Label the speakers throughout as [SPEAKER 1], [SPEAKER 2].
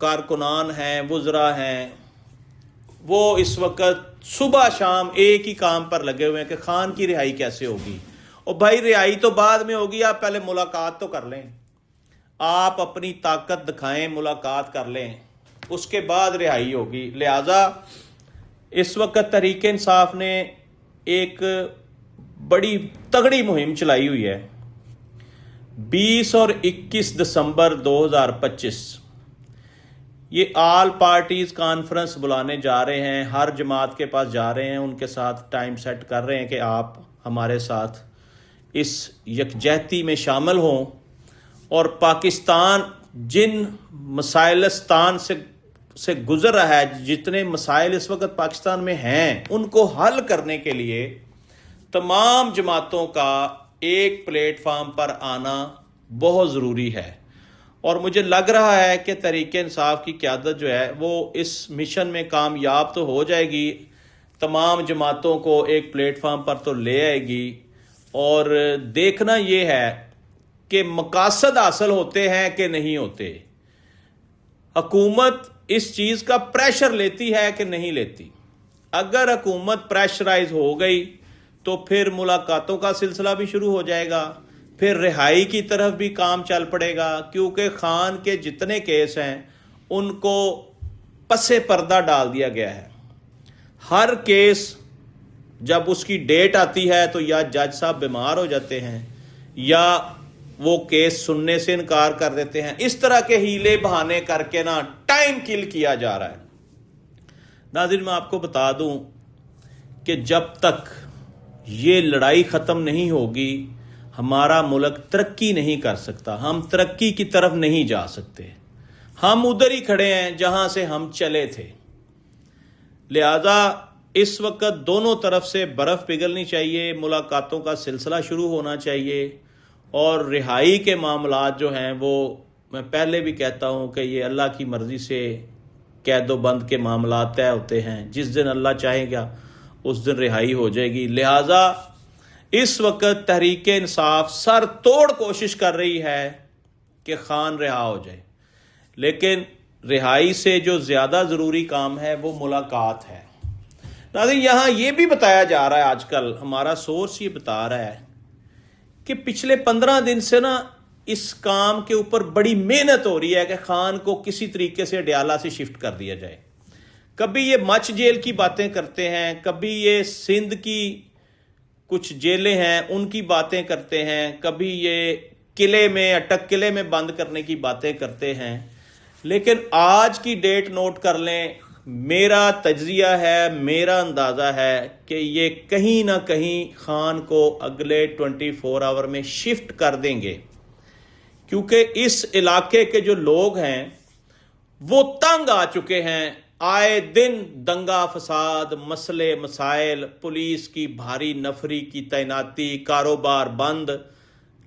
[SPEAKER 1] کارکنان ہیں، وزراء ہیں، وہ اس وقت صبح شام ایک ہی کام پر لگے ہوئے ہیں کہ خان کی رہائی کیسے ہوگی۔ اور بھائی رہائی تو بعد میں ہوگی، آپ پہلے ملاقات تو کر لیں، آپ اپنی طاقت دکھائیں، ملاقات کر لیں، اس کے بعد رہائی ہوگی۔ لہذا اس وقت تحریک انصاف نے ایک بڑی تگڑی مہم چلائی ہوئی ہے۔ 20 اور 21 دسمبر 2025 یہ آل پارٹیز کانفرنس بلانے جا رہے ہیں، ہر جماعت کے پاس جا رہے ہیں، ان کے ساتھ ٹائم سیٹ کر رہے ہیں کہ آپ ہمارے ساتھ اس یکجہتی میں شامل ہوں، اور پاکستان جن مسائلستان سے گزر رہا ہے، جتنے مسائل اس وقت پاکستان میں ہیں، ان کو حل کرنے کے لیے تمام جماعتوں کا ایک پلیٹ فارم پر آنا بہت ضروری ہے۔ اور مجھے لگ رہا ہے کہ تحریک انصاف کی قیادت جو ہے وہ اس مشن میں کامیاب تو ہو جائے گی، تمام جماعتوں کو ایک پلیٹ فارم پر تو لے آئے گی، اور دیکھنا یہ ہے کہ مقاصد حاصل ہوتے ہیں کہ نہیں ہوتے۔ حکومت اس چیز کا پریشر لیتی ہے کہ نہیں لیتی۔ اگر حکومت پریشرائز ہو گئی تو پھر ملاقاتوں کا سلسلہ بھی شروع ہو جائے گا، پھر رہائی کی طرف بھی کام چل پڑے گا، کیونکہ خان کے جتنے کیس ہیں ان کو پس پردہ ڈال دیا گیا ہے۔ ہر کیس جب اس کی ڈیٹ آتی ہے تو یا جج صاحب بیمار ہو جاتے ہیں یا وہ کیس سننے سے انکار کر دیتے ہیں۔ اس طرح کے ہیلے بہانے کر کے ٹائم کل کیا جا رہا ہے۔ ناظرین، میں آپ کو بتا دوں کہ جب تک یہ لڑائی ختم نہیں ہوگی ہمارا ملک ترقی نہیں کر سکتا، ہم ترقی کی طرف نہیں جا سکتے، ہم ادھر ہی کھڑے ہیں جہاں سے ہم چلے تھے۔ لہذا اس وقت دونوں طرف سے برف پگھلنی چاہیے، ملاقاتوں کا سلسلہ شروع ہونا چاہیے، اور رہائی کے معاملات جو ہیں وہ میں پہلے بھی کہتا ہوں کہ یہ اللہ کی مرضی سے قید و بند کے معاملات طے ہوتے ہیں، جس دن اللہ چاہے گا اس دن رہائی ہو جائے گی۔ لہٰذا اس وقت تحریک انصاف سر توڑ کوشش کر رہی ہے کہ خان رہا ہو جائے، لیکن رہائی سے جو زیادہ ضروری کام ہے وہ ملاقات ہے۔ ناظرین، یہاں یہ بھی بتایا جا رہا ہے، آج کل ہمارا سورس یہ بتا رہا ہے کہ پچھلے 15 دن سے اس کام کے اوپر بڑی محنت ہو رہی ہے کہ خان کو کسی طریقے سے ڈیالہ سے شفٹ کر دیا جائے۔ کبھی یہ مچ جیل کی باتیں کرتے ہیں، کبھی یہ سندھ کی کچھ جیلیں ہیں ان کی باتیں کرتے ہیں، کبھی یہ قلعے میں اٹک قلعے میں بند کرنے کی باتیں کرتے ہیں، لیکن آج کی ڈیٹ نوٹ کر لیں، میرا تجزیہ ہے، میرا اندازہ ہے کہ یہ کہیں نہ کہیں خان کو اگلے 24 آور میں شفٹ کر دیں گے، کیونکہ اس علاقے کے جو لوگ ہیں وہ تنگ آ چکے ہیں۔ آئے دن دنگا فساد، مسئلے مسائل، پولیس کی بھاری نفری کی تعیناتی، کاروبار بند،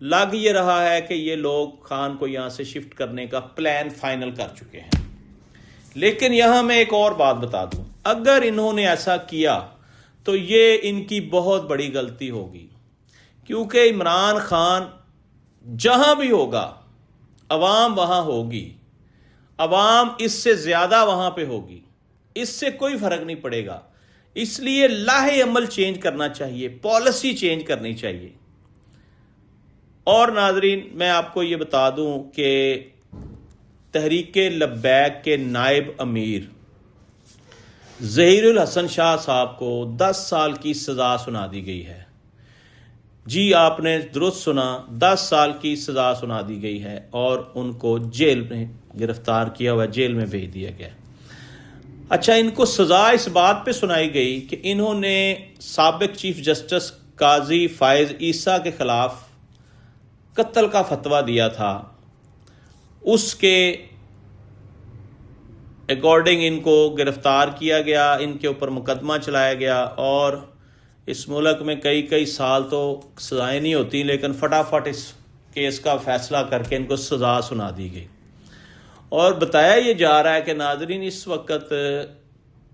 [SPEAKER 1] لگ یہ رہا ہے کہ یہ لوگ خان کو یہاں سے شفٹ کرنے کا پلان فائنل کر چکے ہیں۔ لیکن یہاں میں ایک اور بات بتا دوں، اگر انہوں نے ایسا کیا تو یہ ان کی بہت بڑی غلطی ہوگی، کیونکہ عمران خان جہاں بھی ہوگا عوام وہاں ہوگی، عوام اس سے زیادہ وہاں پہ ہوگی، اس سے کوئی فرق نہیں پڑے گا۔ اس لیے لاہ عمل چینج کرنا چاہیے، پالیسی چینج کرنی چاہیے۔ اور ناظرین، میں آپ کو یہ بتا دوں کہ تحریک لبیک کے نائب امیر ظہیر الحسن شاہ صاحب کو 10 سال کی سزا سنا دی گئی ہے۔ جی آپ نے درست سنا، 10 سال کی سزا سنا دی گئی ہے، اور ان کو جیل میں گرفتار کیا ہوا، جیل میں بھیج دیا گیا۔ اچھا، ان کو سزا اس بات پہ سنائی گئی کہ انہوں نے سابق چیف جسٹس قاضی فائز عیسیٰ کے خلاف قتل کا فتویٰ دیا تھا، اس کے اکارڈنگ ان کو گرفتار کیا گیا، ان کے اوپر مقدمہ چلایا گیا، اور اس ملک میں کئی سال تو سزائیں نہیں ہوتی، لیکن فٹافٹ اس کیس کا فیصلہ کر کے ان کو سزا سنا دی گئی۔ اور بتایا یہ جا رہا ہے کہ ناظرین، اس وقت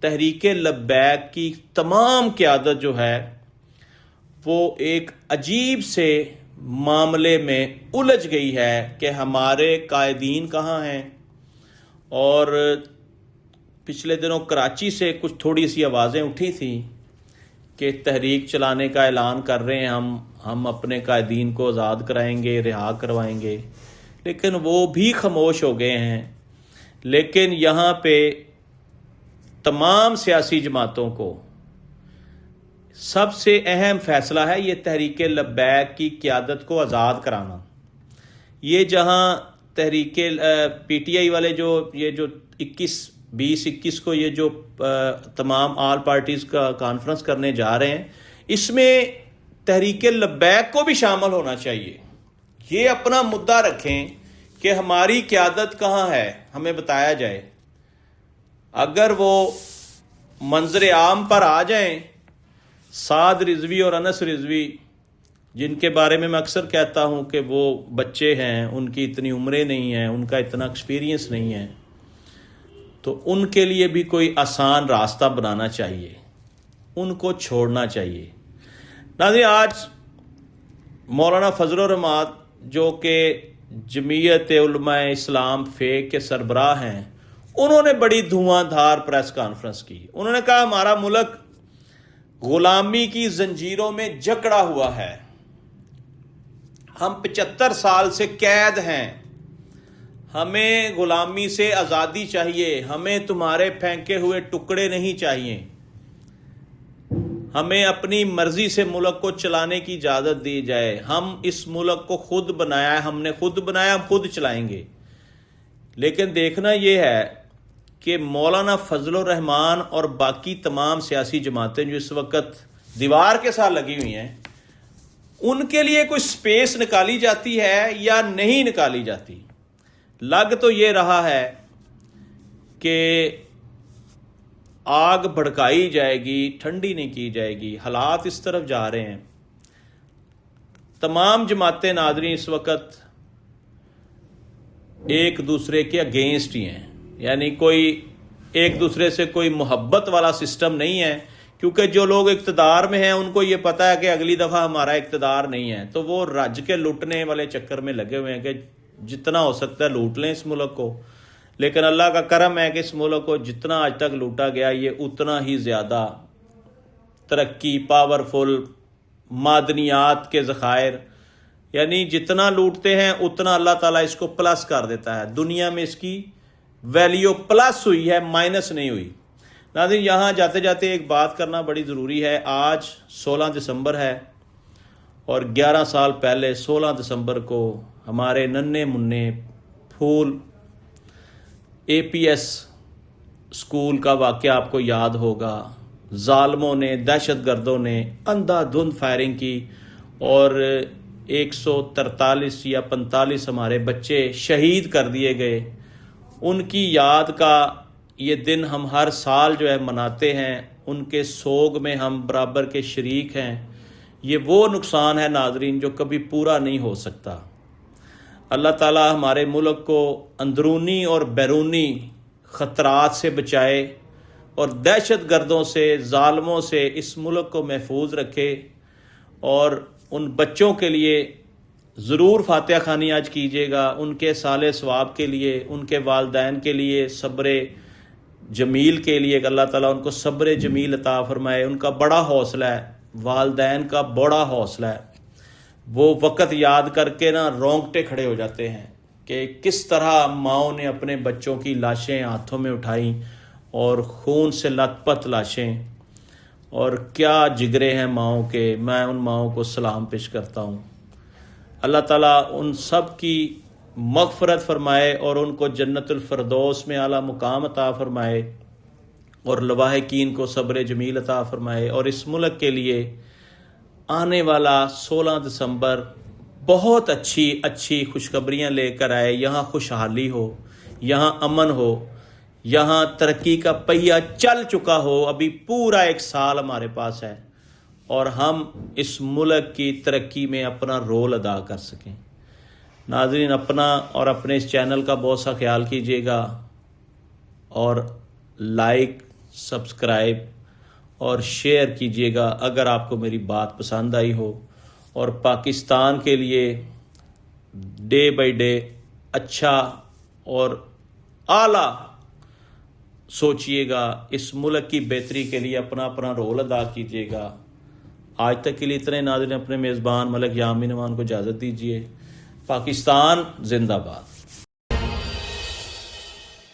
[SPEAKER 1] تحریک لبیک کی تمام قیادت جو ہے وہ ایک عجیب سے معاملے میں الجھ گئی ہے کہ ہمارے قائدین کہاں ہیں اور پچھلے دنوں کراچی سے کچھ تھوڑی سی آوازیں اٹھی تھیں کہ تحریک چلانے کا اعلان کر رہے ہیں، ہم اپنے قائدین کو آزاد کرائیں گے، رہا کروائیں گے، لیکن وہ بھی خاموش ہو گئے ہیں۔ لیکن یہاں پہ تمام سیاسی جماعتوں کو سب سے اہم فیصلہ ہے یہ تحریک لبیک کی قیادت کو آزاد کرانا۔ یہ جہاں تحریک پی ٹی آئی والے جو 21 کو یہ جو تمام آل پارٹیز کا کانفرنس کرنے جا رہے ہیں، اس میں تحریک لبیک کو بھی شامل ہونا چاہیے۔ یہ اپنا مدعا رکھیں کہ ہماری قیادت کہاں ہے، ہمیں بتایا جائے۔ اگر وہ منظر عام پر آ جائیں، سعد رضوی اور انس رضوی جن کے بارے میں میں اکثر کہتا ہوں کہ وہ بچے ہیں، ان کی اتنی عمریں نہیں ہیں، ان کا اتنا ایکسپیرینس نہیں ہے، تو ان کے لیے بھی کوئی آسان راستہ بنانا چاہیے، ان کو چھوڑنا چاہیے۔ ناظرین، آج مولانا فضل الرحمان جو کہ جمعیت علماء اسلام فیک کے سربراہ ہیں، انہوں نے بڑی دھواں دھار پریس کانفرنس کی۔ انہوں نے کہا ہمارا ملک غلامی کی زنجیروں میں جکڑا ہوا ہے، ہم 75 سال سے قید ہیں، ہمیں غلامی سے آزادی چاہیے، ہمیں تمہارے پھینکے ہوئے ٹکڑے نہیں چاہیے، ہمیں اپنی مرضی سے ملک کو چلانے کی اجازت دی جائے، ہم اس ملک کو خود بنایا ہے، ہم نے خود بنایا، ہم خود چلائیں گے۔ لیکن دیکھنا یہ ہے کہ مولانا فضل الرحمان اور باقی تمام سیاسی جماعتیں جو اس وقت دیوار کے ساتھ لگی ہوئی ہیں، ان کے لیے کوئی سپیس نکالی جاتی ہے یا نہیں نکالی جاتی؟ لگ تو یہ رہا ہے کہ آگ بھڑکائی جائے گی، ٹھنڈی نہیں کی جائے گی۔ حالات اس طرف جا رہے ہیں۔ تمام جماعتیں ناظرین اس وقت ایک دوسرے کے اگینسٹ ہی ہیں، یعنی کوئی ایک دوسرے سے کوئی محبت والا سسٹم نہیں ہے، کیونکہ جو لوگ اقتدار میں ہیں ان کو یہ پتہ ہے کہ اگلی دفعہ ہمارا اقتدار نہیں ہے، تو وہ رج کے لوٹنے والے چکر میں لگے ہوئے ہیں کہ جتنا ہو سکتا ہے لوٹ لیں اس ملک کو۔ لیکن اللہ کا کرم ہے کہ اس ملک کو جتنا آج تک لوٹا گیا، یہ اتنا ہی زیادہ ترقی، پاورفل، معدنیات کے ذخائر، یعنی جتنا لوٹتے ہیں اتنا اللہ تعالیٰ اس کو پلس کر دیتا ہے۔ دنیا میں اس کی ویلیو پلس ہوئی ہے، مائنس نہیں ہوئی۔ ناظرین، یہاں جاتے جاتے ایک بات کرنا بڑی ضروری ہے۔ آج 16 دسمبر ہے اور 11 سال پہلے 16 دسمبر کو ہمارے ننھے منھے پھول اے پی ایس اسکول کا واقعہ آپ کو یاد ہوگا۔ ظالموں نے، دہشت گردوں نے اندھا دھند فائرنگ کی اور 143 یا 45 ہمارے بچے شہید کر دیے گئے۔ ان کی یاد کا یہ دن ہم ہر سال جو ہے مناتے ہیں، ان کے سوگ میں ہم برابر کے شریک ہیں۔ یہ وہ نقصان ہے ناظرین جو کبھی پورا نہیں ہو سکتا۔ اللہ تعالیٰ ہمارے ملک کو اندرونی اور بیرونی خطرات سے بچائے اور دہشت گردوں سے، ظالموں سے اس ملک کو محفوظ رکھے، اور ان بچوں کے لیے ضرور فاتحہ خوانی آج کیجیے گا، ان کے صالح ثواب کے لیے، ان کے والدین کے لیے، صبر جمیل کے لیے کہ اللہ تعالیٰ ان کو صبر جمیل عطا فرمائے۔ ان کا بڑا حوصلہ ہے، والدین کا بڑا حوصلہ ہے۔ وہ وقت یاد کر کے رونگٹے کھڑے ہو جاتے ہیں کہ کس طرح ماؤں نے اپنے بچوں کی لاشیں ہاتھوں میں اٹھائیں، اور خون سے لت پت لاشیں، اور کیا جگرے ہیں ماؤں کے۔ میں ان ماؤں کو سلام پیش کرتا ہوں۔ اللہ تعالیٰ ان سب کی مغفرت فرمائے اور ان کو جنت الفردوس میں اعلیٰ مقام عطا فرمائے، اور لواحقین کو صبر جمیل عطا فرمائے، اور اس ملک کے لیے آنے والا 16 دسمبر بہت اچھی خوشخبریاں لے کر آئے۔ یہاں خوشحالی ہو، یہاں امن ہو، یہاں ترقی کا پہیہ چل چکا ہو۔ ابھی پورا 1 سال ہمارے پاس ہے اور ہم اس ملک کی ترقی میں اپنا رول ادا کر سکیں۔ ناظرین، اپنا اور اپنے اس چینل کا بہت سا خیال کیجیے گا، اور لائک، سبسکرائب اور شیئر کیجیے گا اگر آپ کو میری بات پسند آئی ہو، اور پاکستان کے لیے ڈے بائی ڈے اچھا اور اعلیٰ سوچئے گا، اس ملک کی بہتری کے لیے اپنا اپنا رول ادا کیجیے گا۔ آج تک کے لیے اتنے، ناظرین اپنے میزبان ملک یامین نوان کو اجازت دیجیے۔ پاکستان زندہ باد۔